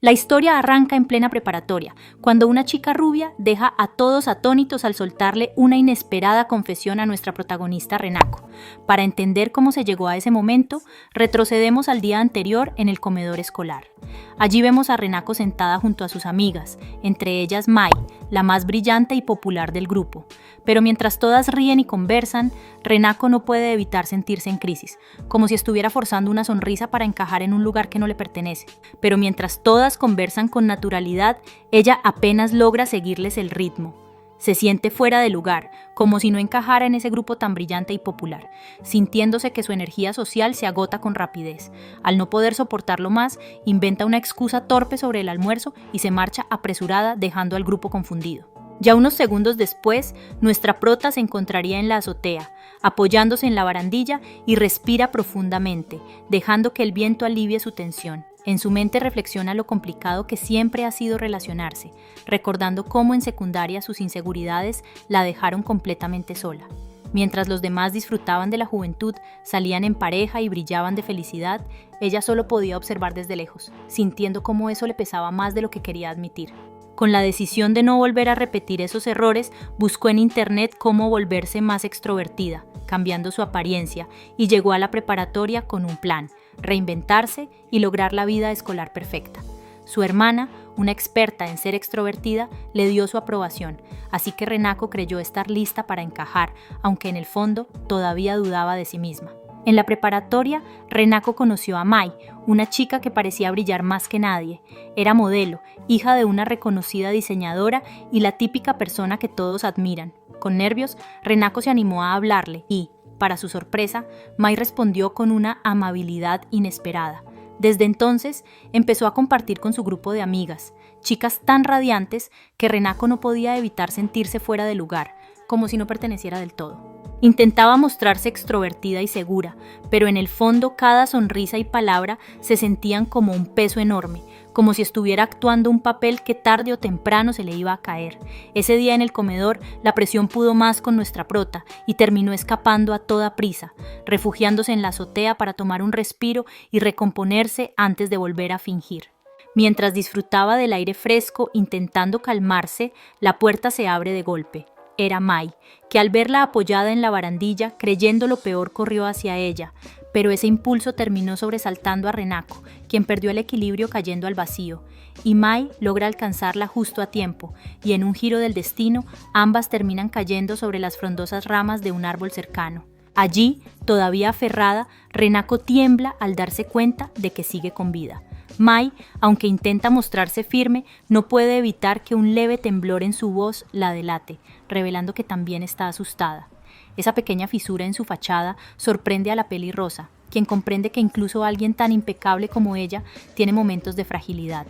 La historia arranca en plena preparatoria, cuando una chica rubia deja a todos atónitos al soltarle una inesperada confesión a nuestra protagonista Renako. Para entender cómo se llegó a ese momento, retrocedemos al día anterior en el comedor escolar. Allí vemos a Renako sentada junto a sus amigas, entre ellas Mai, la más brillante y popular del grupo. Pero mientras todas ríen y conversan, Renako no puede evitar sentirse en crisis, como si estuviera forzando una sonrisa para encajar en un lugar que no le pertenece. Pero mientras todas conversan con naturalidad, ella apenas logra seguirles el ritmo. Se siente fuera de lugar, como si no encajara en ese grupo tan brillante y popular, sintiéndose que su energía social se agota con rapidez. Al no poder soportarlo más, inventa una excusa torpe sobre el almuerzo y se marcha apresurada, dejando al grupo confundido. Ya unos segundos después, nuestra prota se encontraría en la azotea, apoyándose en la barandilla y respira profundamente, dejando que el viento alivie su tensión. En su mente reflexiona lo complicado que siempre ha sido relacionarse, recordando cómo en secundaria sus inseguridades la dejaron completamente sola. Mientras los demás disfrutaban de la juventud, salían en pareja y brillaban de felicidad, ella solo podía observar desde lejos, sintiendo cómo eso le pesaba más de lo que quería admitir. Con la decisión de no volver a repetir esos errores, buscó en internet cómo volverse más extrovertida, cambiando su apariencia, y llegó a la preparatoria con un plan: reinventarse y lograr la vida escolar perfecta. Su hermana, una experta en ser extrovertida, le dio su aprobación, así que Renako creyó estar lista para encajar, aunque en el fondo todavía dudaba de sí misma. En la preparatoria, Renako conoció a Mai, una chica que parecía brillar más que nadie. Era modelo, hija de una reconocida diseñadora y la típica persona que todos admiran. Con nervios, Renako se animó a hablarle y, para su sorpresa, Mai respondió con una amabilidad inesperada. Desde entonces, empezó a compartir con su grupo de amigas, chicas tan radiantes que Renako no podía evitar sentirse fuera de lugar, como si no perteneciera del todo. Intentaba mostrarse extrovertida y segura, pero en el fondo cada sonrisa y palabra se sentían como un peso enorme, como si estuviera actuando un papel que tarde o temprano se le iba a caer. Ese día en el comedor, la presión pudo más con nuestra prota y terminó escapando a toda prisa, refugiándose en la azotea para tomar un respiro y recomponerse antes de volver a fingir. Mientras disfrutaba del aire fresco, intentando calmarse, la puerta se abre de golpe. Era Mai, que al verla apoyada en la barandilla, creyendo lo peor, corrió hacia ella, pero ese impulso terminó sobresaltando a Renako, quien perdió el equilibrio cayendo al vacío, y Mai logra alcanzarla justo a tiempo, y en un giro del destino, ambas terminan cayendo sobre las frondosas ramas de un árbol cercano. Allí, todavía aferrada, Renako tiembla al darse cuenta de que sigue con vida. Mai, aunque intenta mostrarse firme, no puede evitar que un leve temblor en su voz la delate, revelando que también está asustada. Esa pequeña fisura en su fachada sorprende a la pelirrosa, quien comprende que incluso alguien tan impecable como ella tiene momentos de fragilidad.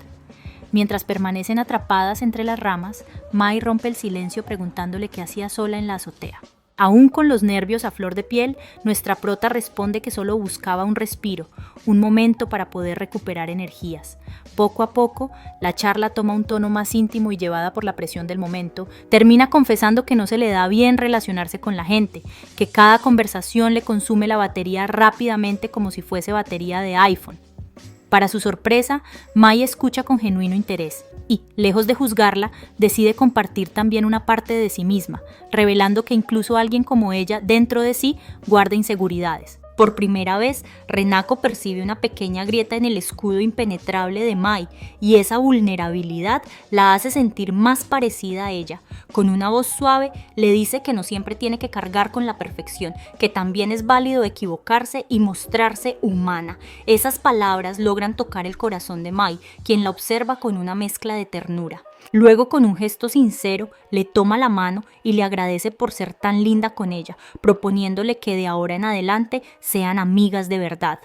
Mientras permanecen atrapadas entre las ramas, Mai rompe el silencio preguntándole qué hacía sola en la azotea. Aún con los nervios a flor de piel, nuestra prota responde que solo buscaba un respiro, un momento para poder recuperar energías. Poco a poco, la charla toma un tono más íntimo y llevada por la presión del momento, termina confesando que no se le da bien relacionarse con la gente, que cada conversación le consume la batería rápidamente como si fuese batería de iPhone. Para su sorpresa, Mai escucha con genuino interés y, lejos de juzgarla, decide compartir también una parte de sí misma, revelando que incluso alguien como ella dentro de sí guarda inseguridades. Por primera vez, Renako percibe una pequeña grieta en el escudo impenetrable de Mai y esa vulnerabilidad la hace sentir más parecida a ella. Con una voz suave le dice que no siempre tiene que cargar con la perfección, que también es válido equivocarse y mostrarse humana. Esas palabras logran tocar el corazón de Mai, quien la observa con una mezcla de ternura. Luego, con un gesto sincero, le toma la mano y le agradece por ser tan linda con ella, proponiéndole que de ahora en adelante sean amigas de verdad.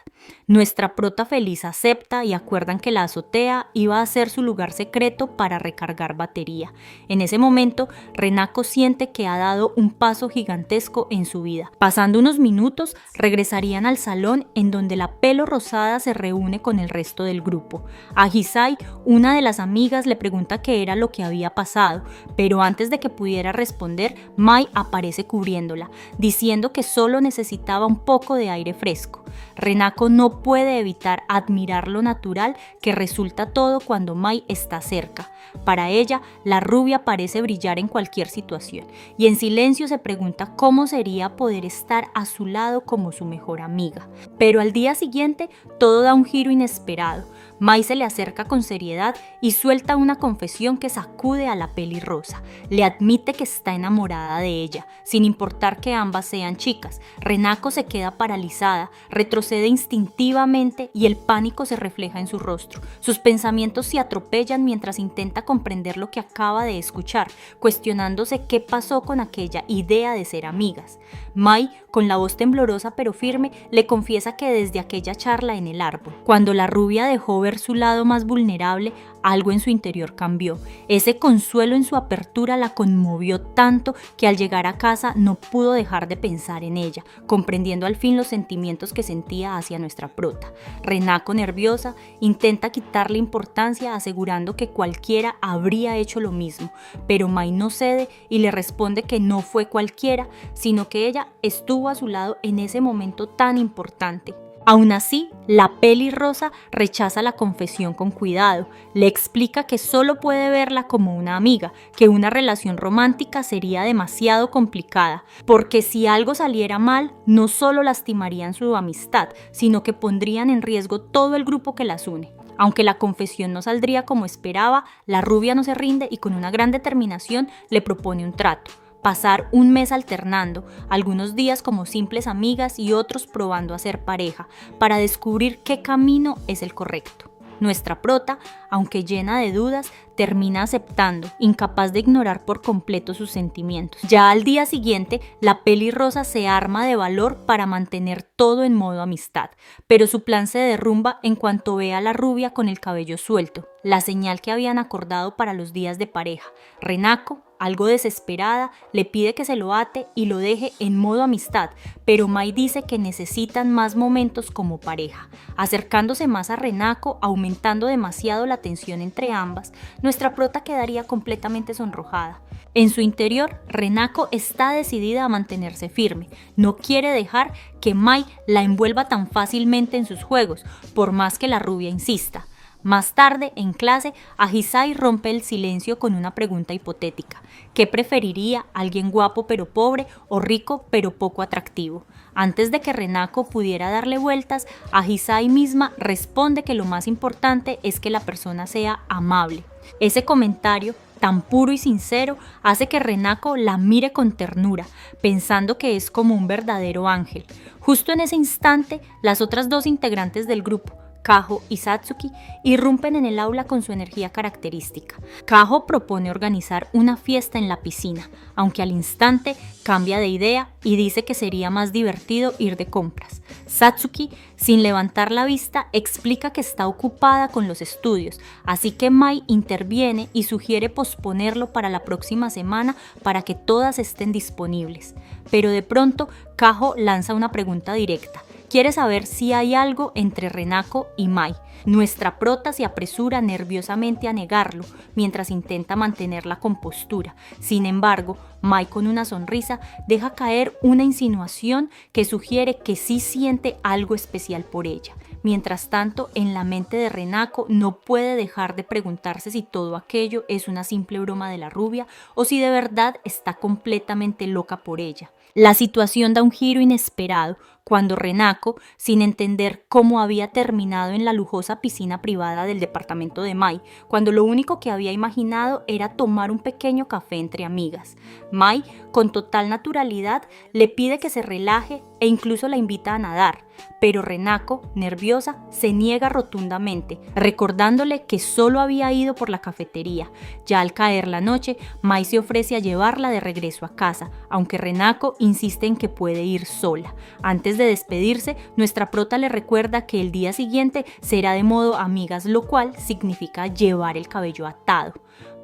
Nuestra prota feliz acepta y acuerdan que la azotea iba a ser su lugar secreto para recargar batería. En ese momento, Renako siente que ha dado un paso gigantesco en su vida. Pasando unos minutos, regresarían al salón en donde la pelo rosada se reúne con el resto del grupo. A Hisai, una de las amigas, le pregunta qué era lo que había pasado, pero antes de que pudiera responder, Mai aparece cubriéndola, diciendo que solo necesitaba un poco de aire fresco. Renako no puede evitar admirar lo natural que resulta todo cuando Mai está cerca. Para ella, la rubia parece brillar en cualquier situación y en silencio se pregunta cómo sería poder estar a su lado como su mejor amiga. Pero al día siguiente, todo da un giro inesperado. Mai se le acerca con seriedad y suelta una confesión que sacude a la pelirrosa. Le admite que está enamorada de ella, sin importar que ambas sean chicas. Renako se queda paralizada, retrocede instintivamente y el pánico se refleja en su rostro. Sus pensamientos se atropellan mientras intenta comprender lo que acaba de escuchar, cuestionándose qué pasó con aquella idea de ser amigas. Mai, con la voz temblorosa pero firme, le confiesa que desde aquella charla en el árbol, cuando la rubia dejó ver su lado más vulnerable, algo en su interior cambió. Ese consuelo en su apertura la conmovió tanto que al llegar a casa no pudo dejar de pensar en ella, comprendiendo al fin los sentimientos que sentía hacia nuestra prota. Renako, nerviosa, intenta quitarle importancia asegurando que cualquiera habría hecho lo mismo, pero Mai no cede y le responde que no fue cualquiera, sino que ella estuvo a su lado en ese momento tan importante. Aún así, la pelirrosa rechaza la confesión con cuidado, le explica que solo puede verla como una amiga, que una relación romántica sería demasiado complicada, porque si algo saliera mal, no solo lastimarían su amistad, sino que pondrían en riesgo todo el grupo que las une. Aunque la confesión no saldría como esperaba, la rubia no se rinde y con una gran determinación le propone un trato. Pasar un mes alternando, algunos días como simples amigas y otros probando a ser pareja, para descubrir qué camino es el correcto. Nuestra prota, aunque llena de dudas, termina aceptando, incapaz de ignorar por completo sus sentimientos. Ya al día siguiente, la pelirrosa se arma de valor para mantener todo en modo amistad, pero su plan se derrumba en cuanto ve a la rubia con el cabello suelto, la señal que habían acordado para los días de pareja. Renako, algo desesperada, le pide que se lo ate y lo deje en modo amistad, pero Mai dice que necesitan más momentos como pareja. Acercándose más a Renako, aumentando demasiado la tensión entre ambas, nuestra prota quedaría completamente sonrojada. En su interior, Renako está decidida a mantenerse firme. No quiere dejar que Mai la envuelva tan fácilmente en sus juegos, por más que la rubia insista. Más tarde, en clase, Ahisai rompe el silencio con una pregunta hipotética. ¿Qué preferiría, alguien guapo pero pobre o rico pero poco atractivo? Antes de que Renako pudiera darle vueltas, Ahisai misma responde que lo más importante es que la persona sea amable. Ese comentario, tan puro y sincero, hace que Renako la mire con ternura, pensando que es como un verdadero ángel. Justo en ese instante, las otras dos integrantes del grupo, Kaho y Satsuki, irrumpen en el aula con su energía característica. Kaho propone organizar una fiesta en la piscina, aunque al instante cambia de idea y dice que sería más divertido ir de compras. Satsuki, sin levantar la vista, explica que está ocupada con los estudios, así que Mai interviene y sugiere posponerlo para la próxima semana para que todas estén disponibles. Pero de pronto, Kaho lanza una pregunta directa. Quiere saber si hay algo entre Renako y Mai. Nuestra prota se apresura nerviosamente a negarlo, mientras intenta mantener la compostura. Sin embargo, Mai, con una sonrisa, deja caer una insinuación que sugiere que sí siente algo especial por ella. Mientras tanto, en la mente de Renako no puede dejar de preguntarse si todo aquello es una simple broma de la rubia o si de verdad está completamente loca por ella. La situación da un giro inesperado cuando Renako, sin entender cómo había terminado en la lujosa piscina privada del departamento de Mai, cuando lo único que había imaginado era tomar un pequeño café entre amigas. Mai, con total naturalidad, le pide que se relaje e incluso la invita a nadar, pero Renako, nerviosa, se niega rotundamente, recordándole que solo había ido por la cafetería. Ya al caer la noche, Mai se ofrece a llevarla de regreso a casa, aunque Renako insiste en que puede ir sola. Antes de despedirse, nuestra prota le recuerda que el día siguiente será de modo amigas, lo cual significa llevar el cabello atado.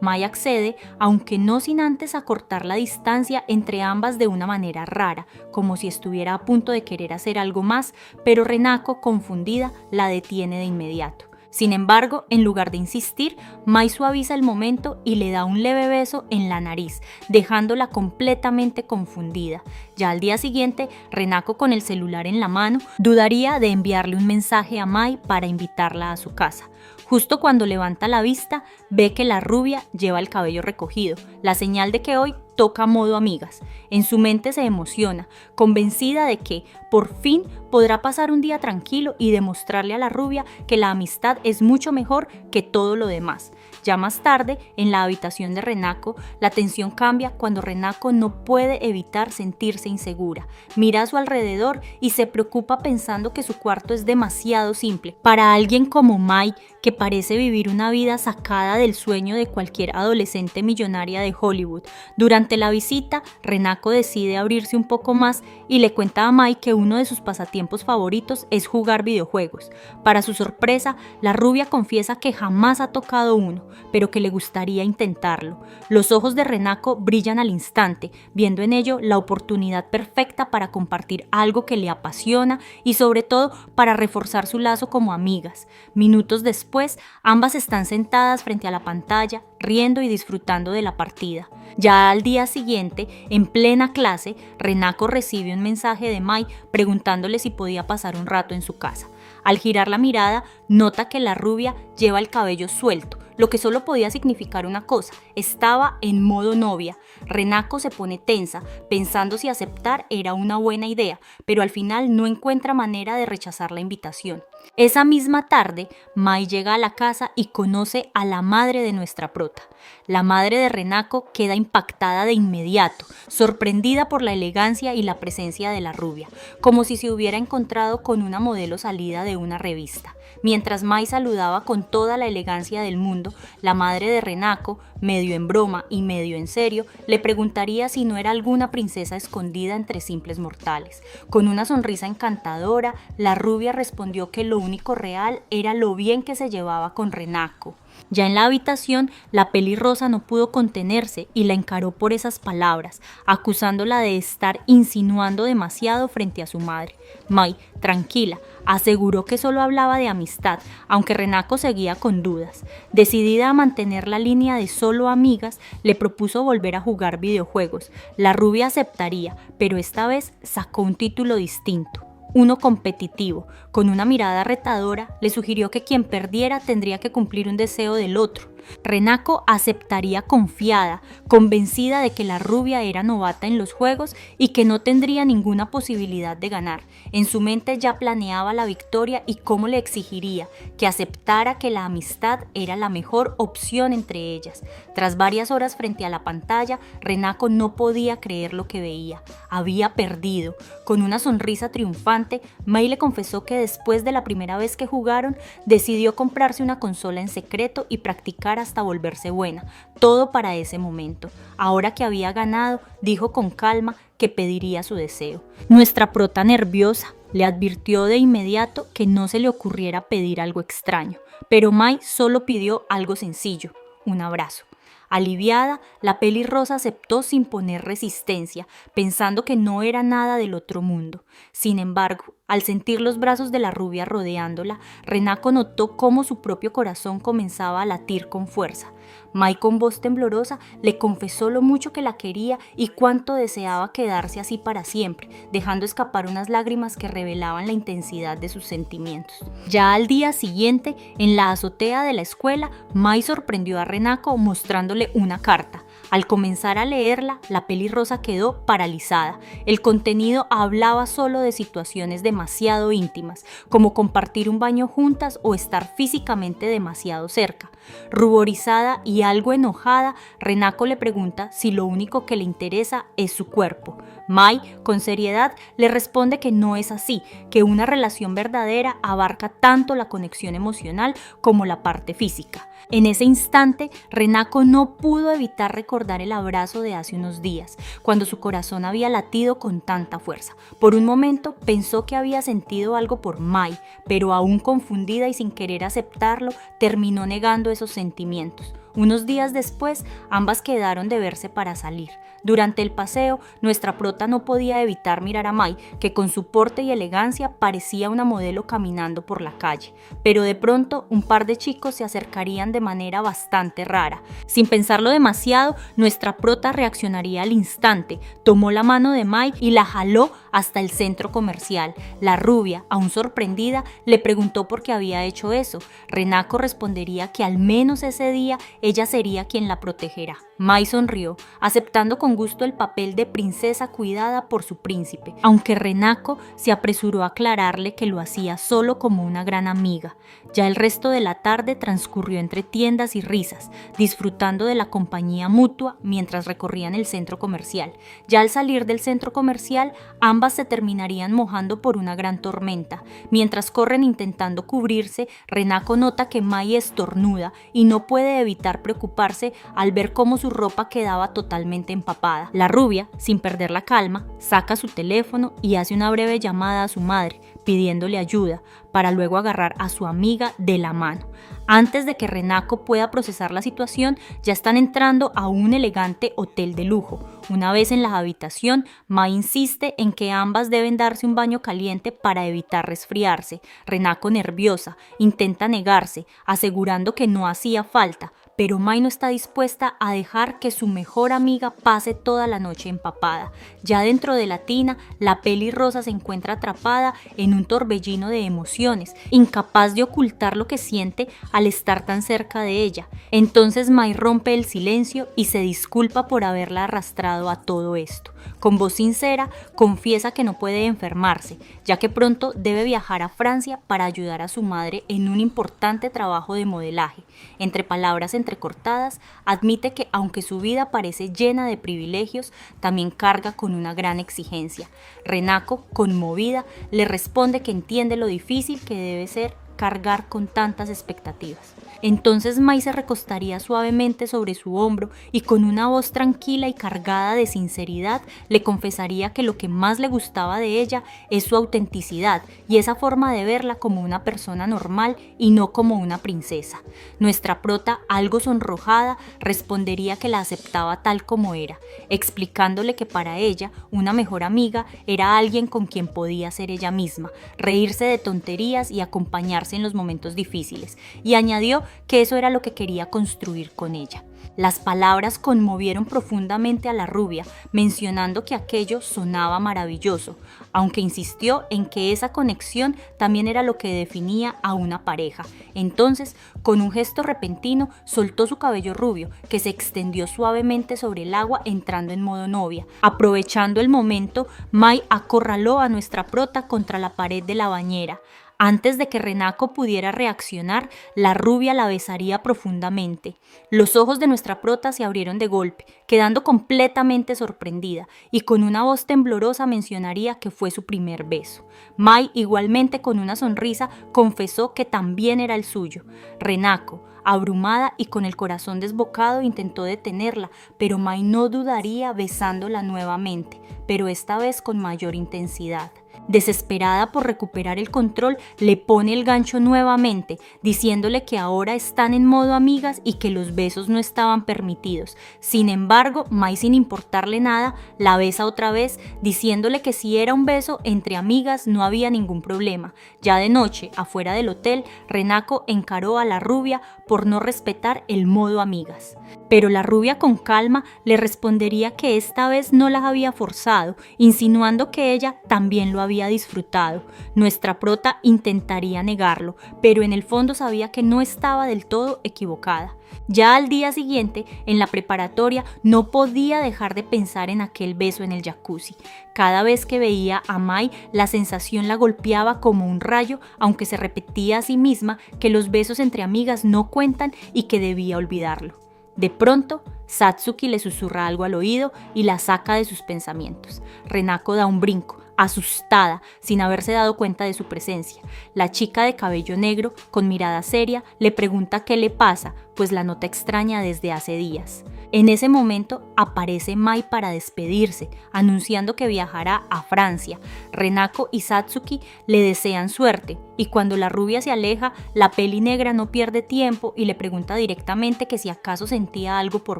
Mai accede, aunque no sin antes acortar la distancia entre ambas de una manera rara, como si estuviera a punto de querer hacer algo más, pero Renako, confundida, la detiene de inmediato. Sin embargo, en lugar de insistir, Mai suaviza el momento y le da un leve beso en la nariz, dejándola completamente confundida. Ya al día siguiente, Renako, con el celular en la mano, dudaría de enviarle un mensaje a Mai para invitarla a su casa. Justo cuando levanta la vista, ve que la rubia lleva el cabello recogido, la señal de que hoy toca modo amigas. En su mente se emociona, convencida de que, por fin, podrá pasar un día tranquilo y demostrarle a la rubia que la amistad es mucho mejor que todo lo demás. Ya más tarde, en la habitación de Renako, la tensión cambia cuando Renako no puede evitar sentirse insegura. Mira a su alrededor y se preocupa pensando que su cuarto es demasiado simple para alguien como Mai, que parece vivir una vida sacada del sueño de cualquier adolescente millonaria de Hollywood. Durante la visita, Renako decide abrirse un poco más y le cuenta a Mai que uno de sus pasatiempos favoritos es jugar videojuegos. Para su sorpresa, la rubia confiesa que jamás ha tocado uno, pero que le gustaría intentarlo. Los ojos de Renako brillan al instante, viendo en ello la oportunidad perfecta para compartir algo que le apasiona y sobre todo para reforzar su lazo como amigas. Minutos después, ambas están sentadas frente a la pantalla, riendo y disfrutando de la partida. Ya al día siguiente, en plena clase, Renako recibe un mensaje de Mai preguntándole si podía pasar un rato en su casa. Al girar la mirada, nota que la rubia lleva el cabello suelto, lo que solo podía significar una cosa: estaba en modo novia. Renako se pone tensa, pensando si aceptar era una buena idea, pero al final no encuentra manera de rechazar la invitación. Esa misma tarde, Mai llega a la casa y conoce a la madre de nuestra prota. La madre de Renako queda impactada de inmediato, sorprendida por la elegancia y la presencia de la rubia, como si se hubiera encontrado con una modelo salida de una revista. Mientras Mai saludaba con toda la elegancia del mundo, la madre de Renako, medio en broma y medio en serio, le preguntaría si no era alguna princesa escondida entre simples mortales. Con una sonrisa encantadora, la rubia respondió que lo único real era lo bien que se llevaba con Renako. Ya en la habitación, la pelirrosa no pudo contenerse y la encaró por esas palabras, acusándola de estar insinuando demasiado frente a su madre. Mai, tranquila, aseguró que solo hablaba de amistad, aunque Renako seguía con dudas. Decidida a mantener la línea de solo amigas, le propuso volver a jugar videojuegos. La rubia aceptaría, pero esta vez sacó un título distinto. Uno competitivo. Con una mirada retadora, le sugirió que quien perdiera tendría que cumplir un deseo del otro. Renako aceptaría confiada, convencida de que la rubia era novata en los juegos y que no tendría ninguna posibilidad de ganar. En su mente ya planeaba la victoria y cómo le exigiría que aceptara que la amistad era la mejor opción entre ellas. Tras varias horas frente a la pantalla, Renako no podía creer lo que veía. Había perdido. Con una sonrisa triunfante, Mai le confesó que después de la primera vez que jugaron, decidió comprarse una consola en secreto y practicar hasta volverse buena, todo para ese momento. Ahora que había ganado, dijo con calma que pediría su deseo. Nuestra prota, nerviosa, le advirtió de inmediato que no se le ocurriera pedir algo extraño, pero Mai solo pidió algo sencillo: un abrazo. Aliviada, la pelirrosa aceptó sin poner resistencia, pensando que no era nada del otro mundo. Sin embargo, al sentir los brazos de la rubia rodeándola, Renako notó cómo su propio corazón comenzaba a latir con fuerza. Mai, con voz temblorosa, le confesó lo mucho que la quería y cuánto deseaba quedarse así para siempre, dejando escapar unas lágrimas que revelaban la intensidad de sus sentimientos. Ya al día siguiente, en la azotea de la escuela, Mai sorprendió a Renako mostrándole una carta. Al comenzar a leerla, la pelirrosa quedó paralizada. El contenido hablaba solo de situaciones demasiado íntimas, como compartir un baño juntas o estar físicamente demasiado cerca. Ruborizada y algo enojada, Renako le pregunta si lo único que le interesa es su cuerpo. Mai, con seriedad, le responde que no es así, que una relación verdadera abarca tanto la conexión emocional como la parte física. En ese instante, Renako no pudo evitar recordar el abrazo de hace unos días, cuando su corazón había latido con tanta fuerza. Por un momento pensó que había sentido algo por Mai, pero aún confundida y sin querer aceptarlo, terminó negando esos sentimientos. Unos días después, ambas quedaron de verse para salir. Durante el paseo, nuestra prota no podía evitar mirar a Mai, que con su porte y elegancia parecía una modelo caminando por la calle. Pero de pronto, un par de chicos se acercarían de manera bastante rara. Sin pensarlo demasiado, nuestra prota reaccionaría al instante, tomó la mano de Mai y la jaló hasta el centro comercial. La rubia, aún sorprendida, le preguntó por qué había hecho eso. Renako respondería que al menos ese día ella sería quien la protegerá. Mai sonrió, aceptando con gusto el papel de princesa cuidada por su príncipe, aunque Renako se apresuró a aclararle que lo hacía solo como una gran amiga. Ya el resto de la tarde transcurrió entre tiendas y risas, disfrutando de la compañía mutua mientras recorrían el centro comercial. Ya al salir del centro comercial, ambas se terminarían mojando por una gran tormenta. Mientras corren intentando cubrirse, Renako nota que Mai estornuda y no puede evitar preocuparse al ver cómo su ropa quedaba totalmente empapada. La rubia, sin perder la calma, saca su teléfono y hace una breve llamada a su madre, pidiéndole ayuda, para luego agarrar a su amiga de la mano. Antes de que Renako pueda procesar la situación, ya están entrando a un elegante hotel de lujo. Una vez en la habitación, Mai insiste en que ambas deben darse un baño caliente para evitar resfriarse. Renako, nerviosa, intenta negarse, asegurando que no hacía falta, pero Mai no está dispuesta a dejar que su mejor amiga pase toda la noche empapada. Ya dentro de la tina, la pelirrosa se encuentra atrapada en un torbellino de emociones, incapaz de ocultar lo que siente al estar tan cerca de ella. Entonces Mai rompe el silencio y se disculpa por haberla arrastrado a todo esto. Con voz sincera, confiesa que no puede enfermarse, ya que pronto debe viajar a Francia para ayudar a su madre en un importante trabajo de modelaje. Entre palabras entrecortadas, admite que aunque su vida parece llena de privilegios, también carga con una gran exigencia. Renako, conmovida, le responde que entiende lo difícil que debe ser cargar con tantas expectativas. Entonces Mai se recostaría suavemente sobre su hombro y con una voz tranquila y cargada de sinceridad le confesaría que lo que más le gustaba de ella es su autenticidad y esa forma de verla como una persona normal y no como una princesa. Nuestra prota, algo sonrojada, respondería que la aceptaba tal como era, explicándole que para ella una mejor amiga era alguien con quien podía ser ella misma, reírse de tonterías y acompañarse en los momentos difíciles, y añadió que eso era lo que quería construir con ella. Las palabras conmovieron profundamente a la rubia, mencionando que aquello sonaba maravilloso, aunque insistió en que esa conexión también era lo que definía a una pareja. Entonces, con un gesto repentino, soltó su cabello rubio, que se extendió suavemente sobre el agua entrando en modo novia. Aprovechando el momento, Mai acorraló a nuestra prota contra la pared de la bañera. Antes de que Renako pudiera reaccionar, la rubia la besaría profundamente. Los ojos de nuestra prota se abrieron de golpe, quedando completamente sorprendida, y con una voz temblorosa mencionaría que fue su primer beso. Mai, igualmente con una sonrisa, confesó que también era el suyo. Renako, abrumada y con el corazón desbocado, intentó detenerla, pero Mai no dudaría besándola nuevamente, pero esta vez con mayor intensidad. Desesperada por recuperar el control, le pone el gancho nuevamente, diciéndole que ahora están en modo amigas y que los besos no estaban permitidos. Sin embargo, Mai, sin importarle nada, la besa otra vez, diciéndole que si era un beso entre amigas no había ningún problema. Ya de noche, afuera del hotel, Renako encaró a la rubia por no respetar el modo amigas. Pero la rubia con calma le respondería que esta vez no las había forzado, insinuando que ella también lo había disfrutado. Nuestra prota intentaría negarlo, pero en el fondo sabía que no estaba del todo equivocada. Ya al día siguiente, en la preparatoria, no podía dejar de pensar en aquel beso en el jacuzzi. Cada vez que veía a Mai, la sensación la golpeaba como un rayo, aunque se repetía a sí misma que los besos entre amigas no cuentan y que debía olvidarlo. De pronto, Satsuki le susurra algo al oído y la saca de sus pensamientos. Renako da un brinco, asustada, sin haberse dado cuenta de su presencia. La chica de cabello negro, con mirada seria, le pregunta qué le pasa, pues la nota extraña desde hace días. En ese momento aparece Mai para despedirse, anunciando que viajará a Francia. Renako y Satsuki le desean suerte, y cuando la rubia se aleja, la peli negra no pierde tiempo y le pregunta directamente que si acaso sentía algo por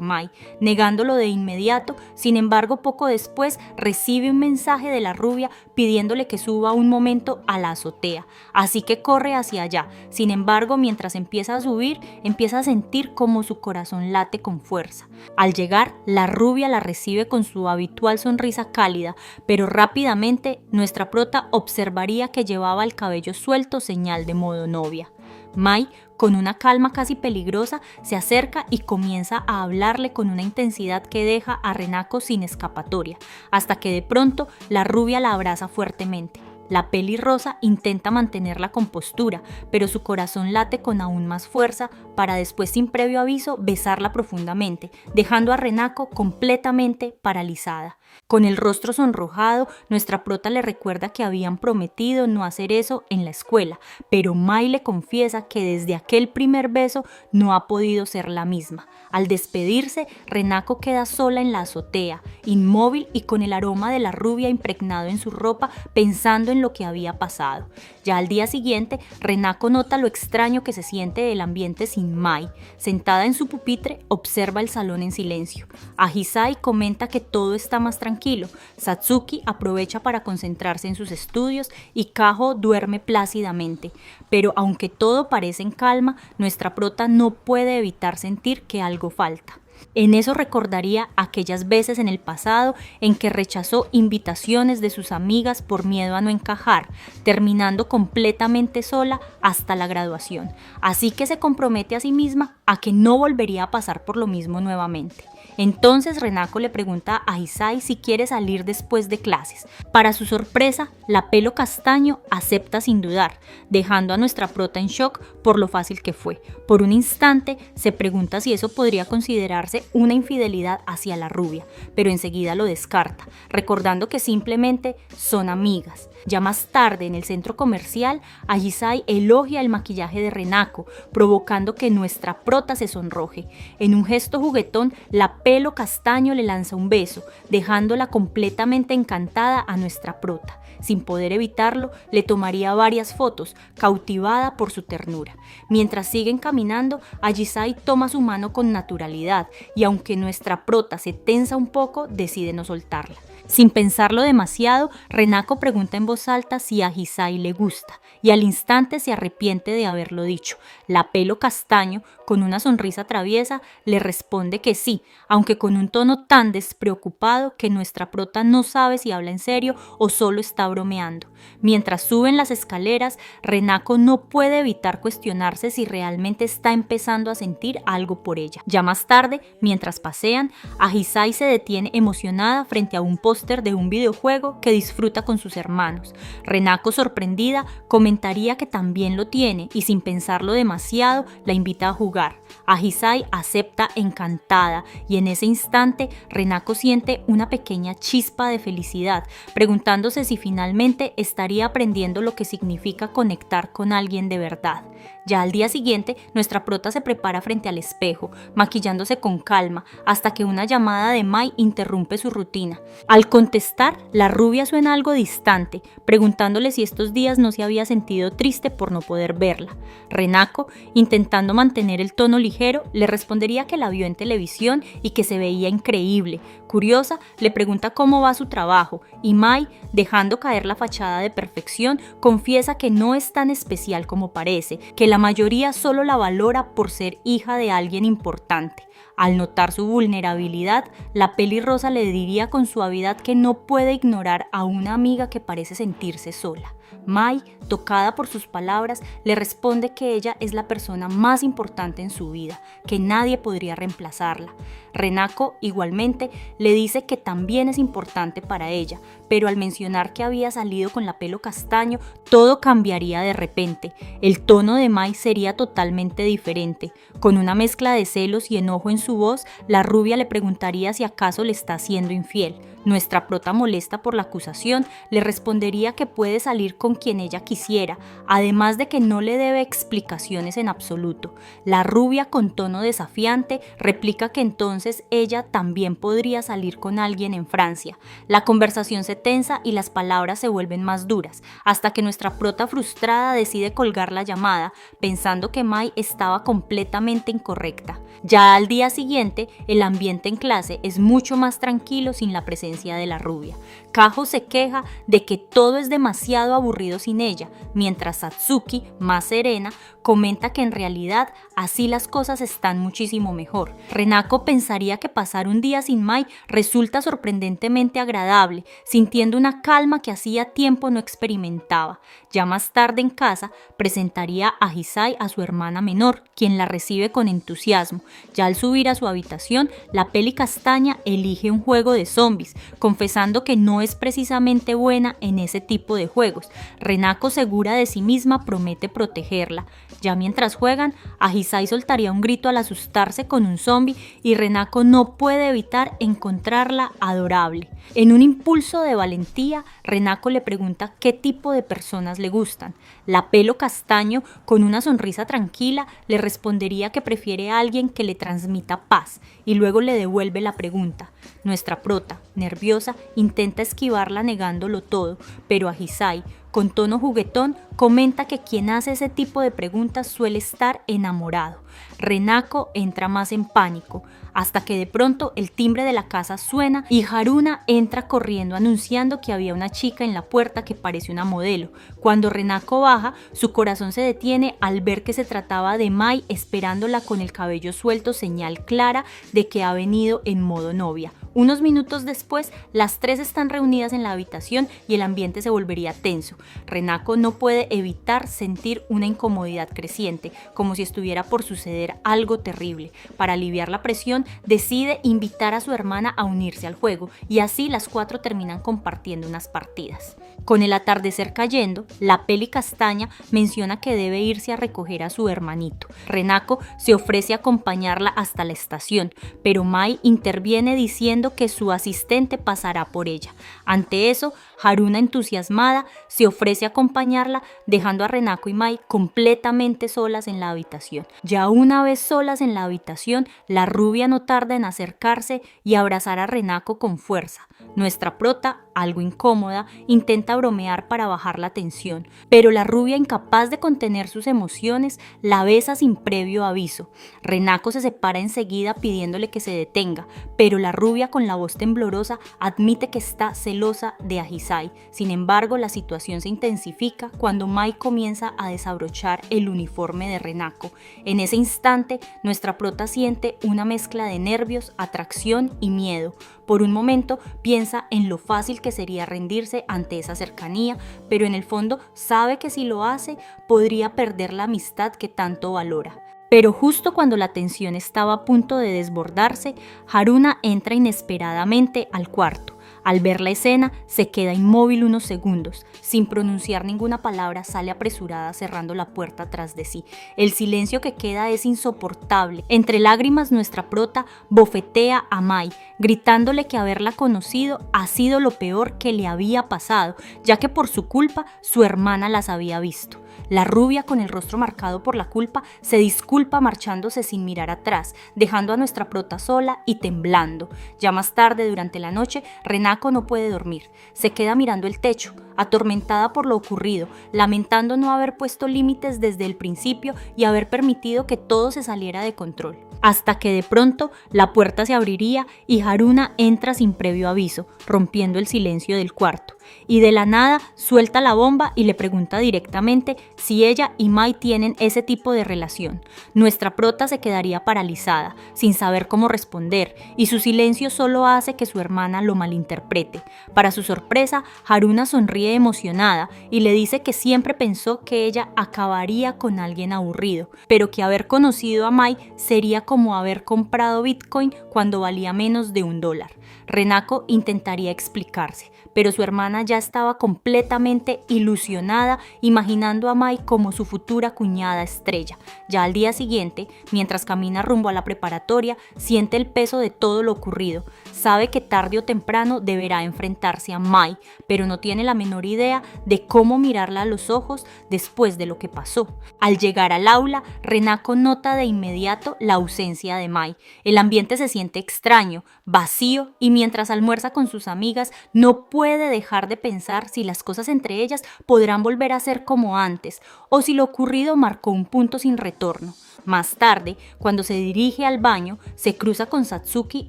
Mai, negándolo de inmediato. Sin embargo, poco después recibe un mensaje de la rubia pidiéndole que suba un momento a la azotea, así que corre hacia allá. Sin embargo, mientras empieza a subir, empieza a sentir como su corazón late con fuerza. Al llegar, la rubia la recibe con su habitual sonrisa cálida, pero rápidamente nuestra prota observaría que llevaba el cabello suelto, señal de modo novia. Mai, con una calma casi peligrosa, se acerca y comienza a hablarle con una intensidad que deja a Renako sin escapatoria, hasta que de pronto la rubia la abraza fuertemente. La pelirrosa intenta mantener la compostura, pero su corazón late con aún más fuerza para después, sin previo aviso, besarla profundamente, dejando a Renako completamente paralizada. Con el rostro sonrojado, nuestra prota le recuerda que habían prometido no hacer eso en la escuela, pero Mai le confiesa que desde aquel primer beso no ha podido ser la misma. Al despedirse, Renako queda sola en la azotea, inmóvil y con el aroma de la rubia impregnado en su ropa, pensando en lo que había pasado. Ya al día siguiente, Renako nota lo extraño que se siente el ambiente sin Mai. Sentada en su pupitre, observa el salón en silencio. Ahisai comenta que todo está más tranquilo. Satsuki aprovecha para concentrarse en sus estudios y Kaho duerme plácidamente. Pero aunque todo parece en calma, nuestra prota no puede evitar sentir que algo falta. En eso recordaría aquellas veces en el pasado en que rechazó invitaciones de sus amigas por miedo a no encajar, terminando completamente sola hasta la graduación. Así que se compromete a sí misma a que no volvería a pasar por lo mismo nuevamente. Entonces Renako le pregunta a Ahisai si quiere salir después de clases. Para su sorpresa, la pelo castaño acepta sin dudar, dejando a nuestra prota en shock por lo fácil que fue. Por un instante se pregunta si eso podría considerarse una infidelidad hacia la rubia, pero enseguida lo descarta, recordando que simplemente son amigas. Ya más tarde, en el centro comercial, Ahisai elogia el maquillaje de Renako, provocando que nuestra prota se sonroje. En un gesto juguetón, la pelo castaño le lanza un beso, dejándola completamente encantada a nuestra prota. Sin poder evitarlo, le tomaría varias fotos, cautivada por su ternura. Mientras siguen caminando, Ahisai toma su mano con naturalidad y aunque nuestra prota se tensa un poco, decide no soltarla. Sin pensarlo demasiado, Renako pregunta en voz alta si a Ahisai le gusta, y al instante se arrepiente de haberlo dicho. La pelo castaño, con una sonrisa traviesa, le responde que sí, aunque con un tono tan despreocupado que nuestra prota no sabe si habla en serio o solo está bromeando. Mientras suben las escaleras, Renako no puede evitar cuestionarse si realmente está empezando a sentir algo por ella. Ya más tarde, mientras pasean, Ahisai se detiene emocionada frente a un póster de un videojuego que disfruta con sus hermanos. Renako, sorprendida, comentaría que también lo tiene y sin pensarlo demasiado la invita a jugar. Ahisai acepta encantada y en ese instante Renako siente una pequeña chispa de felicidad, preguntándose si finalmente estaría aprendiendo lo que significa conectar con alguien de verdad. Ya al día siguiente, nuestra prota se prepara frente al espejo, maquillándose con calma, hasta que una llamada de Mai interrumpe su rutina. Al contestar, la rubia suena algo distante, preguntándole si estos días no se había sentido triste por no poder verla. Renako, intentando mantener el tono ligero, le respondería que la vio en televisión y que se veía increíble. Curiosa, le pregunta cómo va su trabajo, y Mai, dejando caer la fachada de perfección, confiesa que no es tan especial como parece, que la mayoría solo la valora por ser hija de alguien importante. Al notar su vulnerabilidad, la pelirrosa le diría con suavidad que no puede ignorar a una amiga que parece sentirse sola. Mai, tocada por sus palabras, le responde que ella es la persona más importante en su vida, que nadie podría reemplazarla. Renako, igualmente, le dice que también es importante para ella, pero al mencionar que había salido con la pelo castaño, todo cambiaría de repente. El tono de Mai sería totalmente diferente. Con una mezcla de celos y enojo en su voz, la rubia le preguntaría si acaso le está siendo infiel. Nuestra prota, molesta por la acusación, le respondería que puede salir con quien ella quisiera, además de que no le debe explicaciones en absoluto. La rubia, con tono desafiante, replica que entonces ella también podría salir con alguien en Francia. La conversación se tensa y las palabras se vuelven más duras, hasta que nuestra prota, frustrada, decide colgar la llamada, pensando que Mai estaba completamente incorrecta. Ya al día siguiente, el ambiente en clase es mucho más tranquilo sin la presencia de la rubia. Kaho se queja de que todo es demasiado aburrido sin ella, mientras Satsuki, más serena, comenta que en realidad así las cosas están muchísimo mejor. Renako pensaría que pasar un día sin Mai resulta sorprendentemente agradable, sintiendo una calma que hacía tiempo no experimentaba. Ya más tarde en casa, presentaría a Hisai a su hermana menor, quien la recibe con entusiasmo. Ya al subir a su habitación, la peli castaña elige un juego de zombies, confesando que no es precisamente buena en ese tipo de juegos. Renako, segura de sí misma, promete protegerla. Ya mientras juegan, Hisai soltaría un grito al asustarse con un zombie y Renako no puede evitar encontrarla adorable. En un impulso de valentía, Renako le pregunta qué tipo de personas le gustan. La pelo castaño, con una sonrisa tranquila, le respondería que prefiere a alguien que le transmita paz, y luego le devuelve la pregunta. Nuestra prota, nerviosa, intenta esquivarla negándolo todo, pero a Hisai, con tono juguetón, comenta que quien hace ese tipo de preguntas suele estar enamorado. Renako entra más en pánico, hasta que de pronto el timbre de la casa suena y Haruna entra corriendo anunciando que había una chica en la puerta que parece una modelo. Cuando Renako baja, su corazón se detiene al ver que se trataba de Mai esperándola con el cabello suelto, señal clara de que ha venido en modo novia. Unos minutos después, las tres están reunidas en la habitación y el ambiente se volvería tenso. Renako no puede evitar sentir una incomodidad creciente, como si estuviera por suceder algo terrible. Para aliviar la presión, decide invitar a su hermana a unirse al juego y así las cuatro terminan compartiendo unas partidas. Con el atardecer cayendo, la peli castaña menciona que debe irse a recoger a su hermanito. Renako se ofrece a acompañarla hasta la estación, pero Mai interviene diciendo que su asistente pasará por ella. Ante eso, Haruna, entusiasmada, se ofrece a acompañarla, dejando a Renako y Mai completamente solas en la habitación. Ya una vez solas en la habitación, la rubia no tarda en acercarse y abrazar a Renako con fuerza. Nuestra prota, algo incómoda, intenta bromear para bajar la tensión, pero la rubia, incapaz de contener sus emociones, la besa sin previo aviso. Renako se separa enseguida pidiéndole que se detenga, pero la rubia, con la voz temblorosa, admite que está celosa de Hisai. Sin embargo, la situación se intensifica cuando Mai comienza a desabrochar el uniforme de Renako. En ese instante, nuestra prota siente una mezcla de nervios, atracción y miedo. Por un momento piensa en lo fácil que sería rendirse ante esa cercanía, pero en el fondo sabe que si lo hace podría perder la amistad que tanto valora. Pero justo cuando la tensión estaba a punto de desbordarse, Haruna entra inesperadamente al cuarto. Al ver la escena, se queda inmóvil unos segundos. Sin pronunciar ninguna palabra, sale apresurada cerrando la puerta tras de sí. El silencio que queda es insoportable. Entre lágrimas, nuestra prota bofetea a Mai, gritándole que haberla conocido ha sido lo peor que le había pasado, ya que por su culpa su hermana las había visto. La rubia, con el rostro marcado por la culpa, se disculpa marchándose sin mirar atrás, dejando a nuestra prota sola y temblando. Ya más tarde, durante la noche, Renako no puede dormir. Se queda mirando el techo, atormentada por lo ocurrido, lamentando no haber puesto límites desde el principio y haber permitido que todo se saliera de control. Hasta que de pronto la puerta se abriría y Haruna entra sin previo aviso, rompiendo el silencio del cuarto. Y de la nada suelta la bomba y le pregunta directamente si ella y Mai tienen ese tipo de relación. Nuestra prota se quedaría paralizada, sin saber cómo responder, y su silencio solo hace que su hermana lo malinterprete. Para su sorpresa, Haruna sonríe emocionada y le dice que siempre pensó que ella acabaría con alguien aburrido, pero que haber conocido a Mai sería como haber comprado Bitcoin cuando valía menos de $1. Renako intentaría explicarse, pero su hermana ya estaba completamente ilusionada, imaginando a Mai Mai como su futura cuñada estrella. Ya al día siguiente, mientras camina rumbo a la preparatoria, siente el peso de todo lo ocurrido. Sabe que tarde o temprano deberá enfrentarse a Mai, pero no tiene la menor idea de cómo mirarla a los ojos después de lo que pasó. Al llegar al aula, Renako nota de inmediato la ausencia de Mai. El ambiente se siente extraño, vacío, y mientras almuerza con sus amigas, no puede dejar de pensar si las cosas entre ellas podrán volver a ser como antes, o si lo ocurrido marcó un punto sin retorno. Más tarde, cuando se dirige al baño, se cruza con Satsuki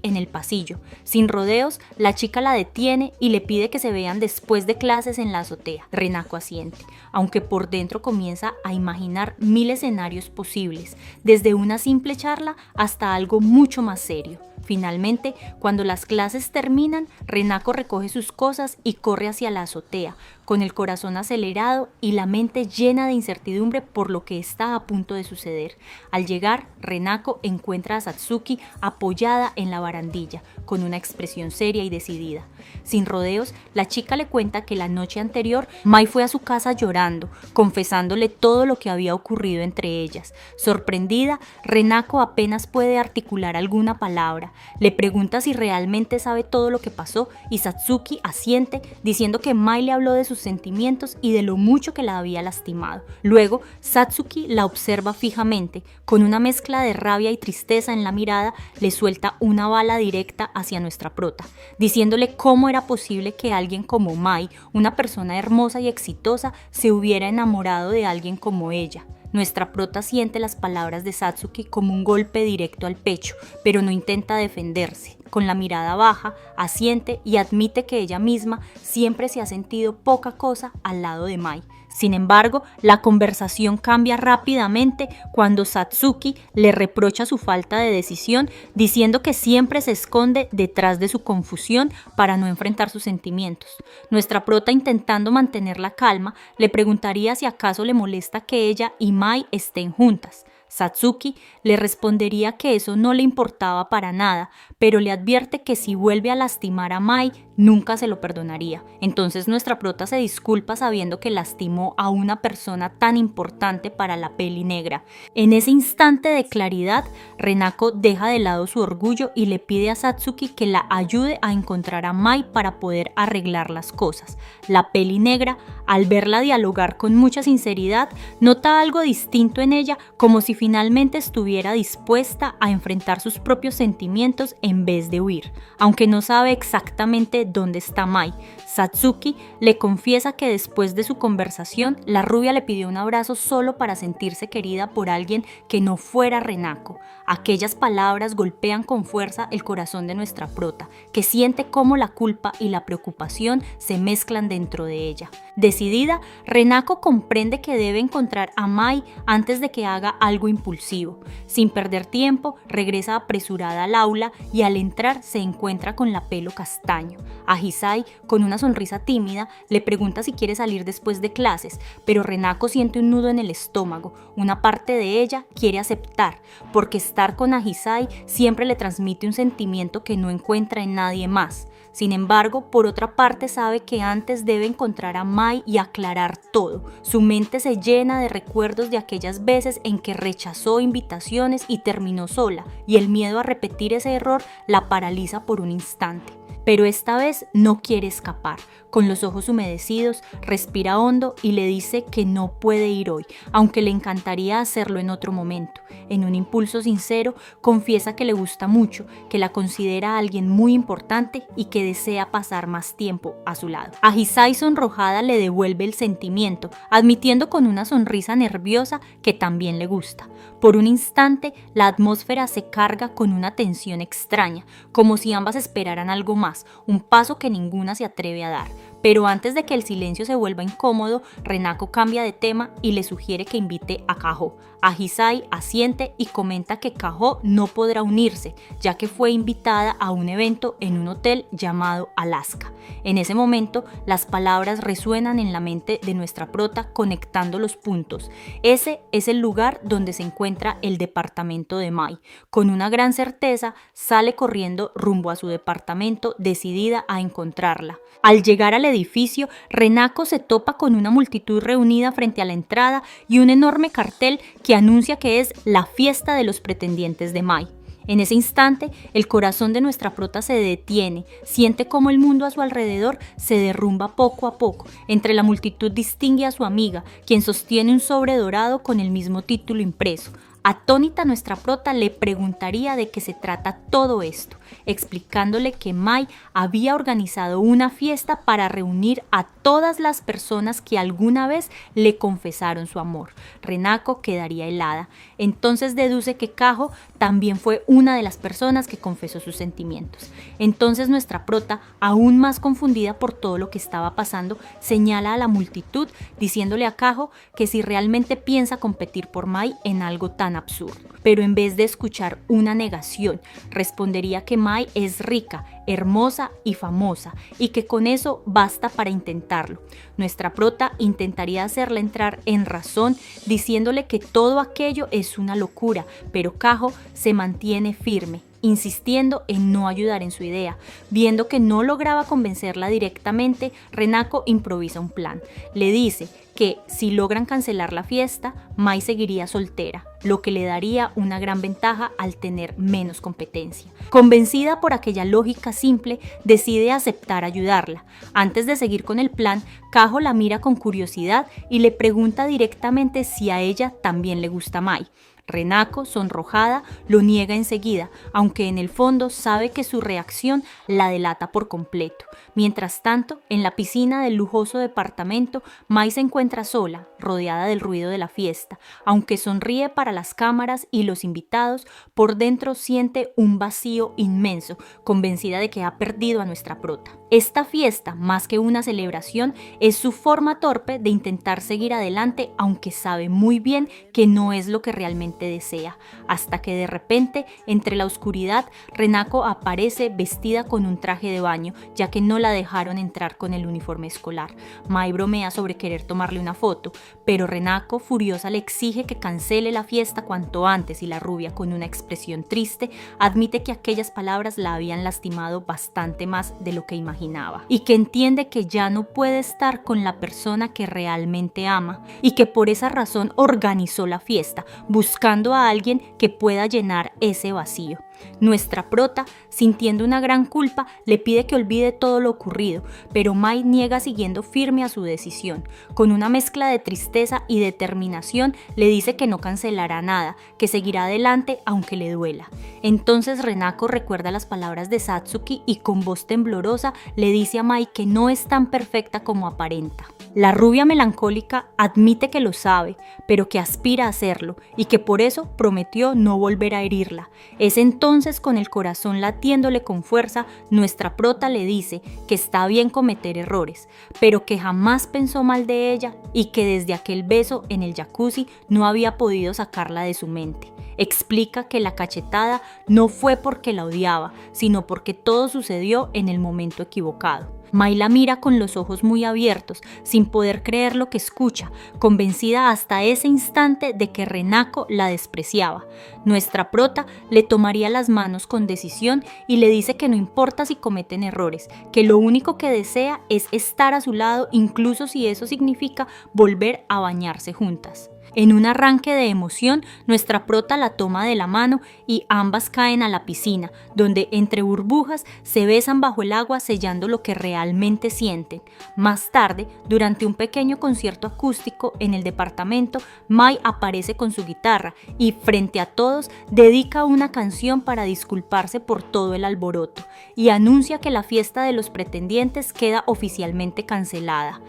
en el pasillo. Sin rodeos, la chica la detiene y le pide que se vean después de clases en la azotea. Renako asiente, aunque por dentro comienza a imaginar 1000 escenarios posibles, desde una simple charla hasta algo mucho más serio. Finalmente, cuando las clases terminan, Renako recoge sus cosas y corre hacia la azotea, con el corazón acelerado y la mente llena de incertidumbre por lo que está a punto de suceder. Al llegar, Renako encuentra a Satsuki apoyada en la barandilla, con una expresión seria y decidida. Sin rodeos, la chica le cuenta que la noche anterior Mai fue a su casa llorando, confesándole todo lo que había ocurrido entre ellas. Sorprendida, Renako apenas puede articular alguna palabra. Le pregunta si realmente sabe todo lo que pasó y Satsuki asiente, diciendo que Mai le habló de sus sentimientos y de lo mucho que la había lastimado. Luego, Satsuki la observa fijamente. Con una mezcla de rabia y tristeza en la mirada, le suelta una bala directa hacia nuestra prota, diciéndole cómo era posible que alguien como Mai, una persona hermosa y exitosa, se hubiera enamorado de alguien como ella. Nuestra prota siente las palabras de Satsuki como un golpe directo al pecho, pero no intenta defenderse. Con la mirada baja, asiente y admite que ella misma siempre se ha sentido poca cosa al lado de Mai. Sin embargo, la conversación cambia rápidamente cuando Satsuki le reprocha su falta de decisión, diciendo que siempre se esconde detrás de su confusión para no enfrentar sus sentimientos. Nuestra prota, intentando mantener la calma, le preguntaría si acaso le molesta que ella y Mai estén juntas. Satsuki le respondería que eso no le importaba para nada, pero le advierte que si vuelve a lastimar a Mai, nunca se lo perdonaría. Entonces nuestra prota se disculpa sabiendo que lastimó a una persona tan importante para la peli negra. En ese instante de claridad, Renako deja de lado su orgullo y le pide a Satsuki que la ayude a encontrar a Mai para poder arreglar las cosas. La peli negra, al verla dialogar con mucha sinceridad, nota algo distinto en ella, como si finalmente estuviera dispuesta a enfrentar sus propios sentimientos en vez de huir. Aunque no sabe exactamente dónde está Mai, Satsuki le confiesa que después de su conversación, la rubia le pidió un abrazo solo para sentirse querida por alguien que no fuera Renako. Aquellas palabras golpean con fuerza el corazón de nuestra prota, que siente cómo la culpa y la preocupación se mezclan dentro de ella. Decidida, Renako comprende que debe encontrar a Mai antes de que haga algo impulsivo. Sin perder tiempo, regresa apresurada al aula y al entrar se encuentra con la pelo castaño. A Hisai, con una sonrisa tímida, le pregunta si quiere salir después de clases, pero Renako siente un nudo en el estómago. Una parte de ella quiere aceptar, porque estar con Ahisai siempre le transmite un sentimiento que no encuentra en nadie más. Sin embargo, por otra parte sabe que antes debe encontrar a Mai y aclarar todo. Su mente se llena de recuerdos de aquellas veces en que rechazó invitaciones y terminó sola, y el miedo a repetir ese error la paraliza por un instante. Pero esta vez no quiere escapar. Con los ojos humedecidos, respira hondo y le dice que no puede ir hoy, aunque le encantaría hacerlo en otro momento. En un impulso sincero, confiesa que le gusta mucho, que la considera alguien muy importante y que desea pasar más tiempo a su lado. Ahisai, sonrojada, le devuelve el sentimiento, admitiendo con una sonrisa nerviosa que también le gusta. Por un instante, la atmósfera se carga con una tensión extraña, como si ambas esperaran algo más, un paso que ninguna se atreve a dar. Pero antes de que el silencio se vuelva incómodo, Renako cambia de tema y le sugiere que invite a Kaho, Ahisai asiente y comenta que Kaho no podrá unirse, ya que fue invitada a un evento en un hotel llamado Alaska. En ese momento, las palabras resuenan en la mente de nuestra prota conectando los puntos. Ese es el lugar donde se encuentra el departamento de Mai. Con una gran certeza, sale corriendo rumbo a su departamento, decidida a encontrarla. Al llegar al edificio, Renako se topa con una multitud reunida frente a la entrada y un enorme cartel que anuncia que es la fiesta de los pretendientes de Mai. En ese instante, el corazón de nuestra prota se detiene, siente como el mundo a su alrededor se derrumba poco a poco. Entre la multitud distingue a su amiga, quien sostiene un sobre dorado con el mismo título impreso. Atónita, nuestra prota le preguntaría de qué se trata todo esto, explicándole que Mai había organizado una fiesta para reunir a todas las personas que alguna vez le confesaron su amor. Renako quedaría helada. Entonces deduce que Kaho también fue una de las personas que confesó sus sentimientos. Entonces nuestra prota, aún más confundida por todo lo que estaba pasando, señala a la multitud diciéndole a Kaho que si realmente piensa competir por Mai en algo tan absurdo. Pero en vez de escuchar una negación, respondería que Mai es rica, hermosa y famosa, y que con eso basta para intentarlo. Nuestra prota intentaría hacerla entrar en razón, diciéndole que todo aquello es una locura, pero Kaho se mantiene firme, insistiendo en no ayudar en su idea. Viendo que no lograba convencerla directamente, Renako improvisa un plan. Le dice que si logran cancelar la fiesta, Mai seguiría soltera, lo que le daría una gran ventaja al tener menos competencia. Convencida por aquella lógica simple, decide aceptar ayudarla. Antes de seguir con el plan, Kaho la mira con curiosidad y le pregunta directamente si a ella también le gusta Mai. Renako, sonrojada, lo niega enseguida, aunque en el fondo sabe que su reacción la delata por completo. Mientras tanto, en la piscina del lujoso departamento, Mai se encuentra sola, rodeada del ruido de la fiesta. Aunque sonríe para las cámaras y los invitados, por dentro siente un vacío inmenso, convencida de que ha perdido a nuestra prota. Esta fiesta, más que una celebración, es su forma torpe de intentar seguir adelante, aunque sabe muy bien que no es lo que realmente desea, hasta que de repente, entre la oscuridad, Renako aparece vestida con un traje de baño, ya que no la dejaron entrar con el uniforme escolar. Mai bromea sobre querer tomarle una foto, pero Renako, furiosa, le exige que cancele la fiesta cuanto antes y la rubia, con una expresión triste, admite que aquellas palabras la habían lastimado bastante más de lo que imaginaba y que entiende que ya no puede estar con la persona que realmente ama y que por esa razón organizó la fiesta, buscando a alguien que pueda llenar ese vacío. Nuestra prota, sintiendo una gran culpa, le pide que olvide todo lo ocurrido, pero Mai niega, siguiendo firme a su decisión. Con una mezcla de tristeza y determinación, le dice que no cancelará nada, que seguirá adelante aunque le duela. Entonces Renako recuerda las palabras de Satsuki y con voz temblorosa le dice a Mai que no es tan perfecta como aparenta. La rubia melancólica admite que lo sabe, pero que aspira a hacerlo y que por eso prometió no volver a herirla. Es entonces, con el corazón latiéndole con fuerza, nuestra prota le dice que está bien cometer errores, pero que jamás pensó mal de ella y que desde aquel beso en el jacuzzi no había podido sacarla de su mente. Explica que la cachetada no fue porque la odiaba, sino porque todo sucedió en el momento equivocado. Mai la mira con los ojos muy abiertos, sin poder creer lo que escucha, convencida hasta ese instante de que Renako la despreciaba. Nuestra prota le tomaría las manos con decisión y le dice que no importa si cometen errores, que lo único que desea es estar a su lado, incluso si eso significa volver a bañarse juntas. En un arranque de emoción, nuestra prota la toma de la mano y ambas caen a la piscina, donde entre burbujas se besan bajo el agua, sellando lo que realmente sienten. Más tarde, durante un pequeño concierto acústico en el departamento, Mai aparece con su guitarra y, frente a todos, dedica una canción para disculparse por todo el alboroto y anuncia que la fiesta de los pretendientes queda oficialmente cancelada.